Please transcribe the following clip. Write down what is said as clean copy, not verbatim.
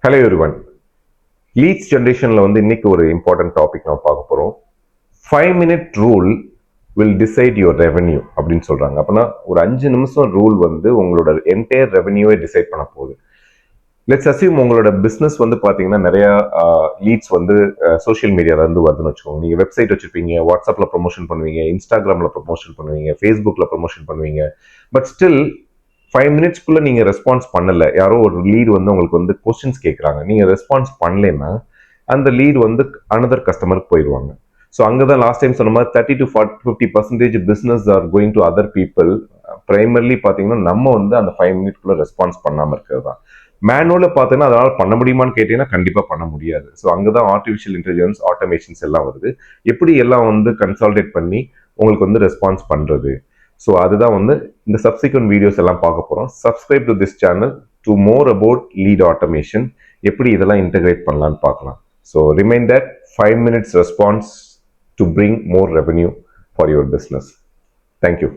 Hello everyone. Leads ஜென்ரேஷனில் இன்னைக்கு ஒரு இம்பார்ட்டன்ட் டாபிக் நம்ம பார்க்க போகிறோம். 5-minute rule will decide your revenue அப்படின்னு சொல்கிறாங்க. அப்படின்னா ஒரு 5 நிமிஷம் ரூல் உங்களோட என்டையர் ரெவென்யூவை டிசைட் பண்ண போகுது. லெட்ஸ் அஸ்யூம் உங்களோட பிஸ்னஸ் பார்த்தீங்கன்னா நிறையா லீட்ஸ் சோஷியல் மீடியாவிலேருந்து வருதுன்னு வச்சுக்கோங்க. நீங்கள் வெப்சைட் வச்சுருப்பீங்க, வாட்ஸ்அப்பில் ப்ரொமோஷன் பண்ணுவீங்க, இன்ஸ்டாகிராமில் ப்ரொமோஷன் பண்ணுவீங்க, ஃபேஸ்புக்கில் ப்ரொமோஷன் பண்ணுவீங்க. பட் ஸ்டில் 5 minutesக்குள்ள நீங்க ரெஸ்பான்ஸ் பண்ணல, யாரோ ஒரு லீட் உங்களுக்கு கொஸ்டின்ஸ் கேட்குறாங்க, நீங்க ரெஸ்பான்ஸ் பண்ணலன்னா அந்த லீட் அனதர் கஸ்டமருக்கு போயிடுவாங்க. ஸோ அங்கதான் லாஸ்ட் டைம் சொன்ன மாதிரி 30 to 50% business are going to other people. Primarily பார்த்தீங்கன்னா நம்ம அந்த 5 minutesக்குள்ள ரெஸ்பான்ஸ் பண்ணாமல் இருக்கிறது தான். மேனுவலில் பார்த்தீங்கன்னா அதனால பண்ண முடியுமான்னு கேட்டீங்கன்னா கண்டிப்பாக பண்ண முடியாது. ஸோ அங்கதான் ஆர்டிஃபிஷியல் இன்டெலிஜென்ஸ், ஆட்டோமேஷன்ஸ் எல்லாம் வருது. எப்படி எல்லாம் கன்சால்டேட் பண்ணி உங்களுக்கு ரெஸ்பான்ஸ் பண்றது. ஸோ அதுதான் இந்த சப்சிக்வெண்ட் வீடியோஸ் எல்லாம் பார்க்க போகிறோம். Subscribe to this channel to more about lead automation, எப்படி இதெல்லாம் இன்டெகிரேட் பண்ணலான்னு பார்க்கலாம். So remind that 5 minutes response to bring more revenue for your business. Thank you.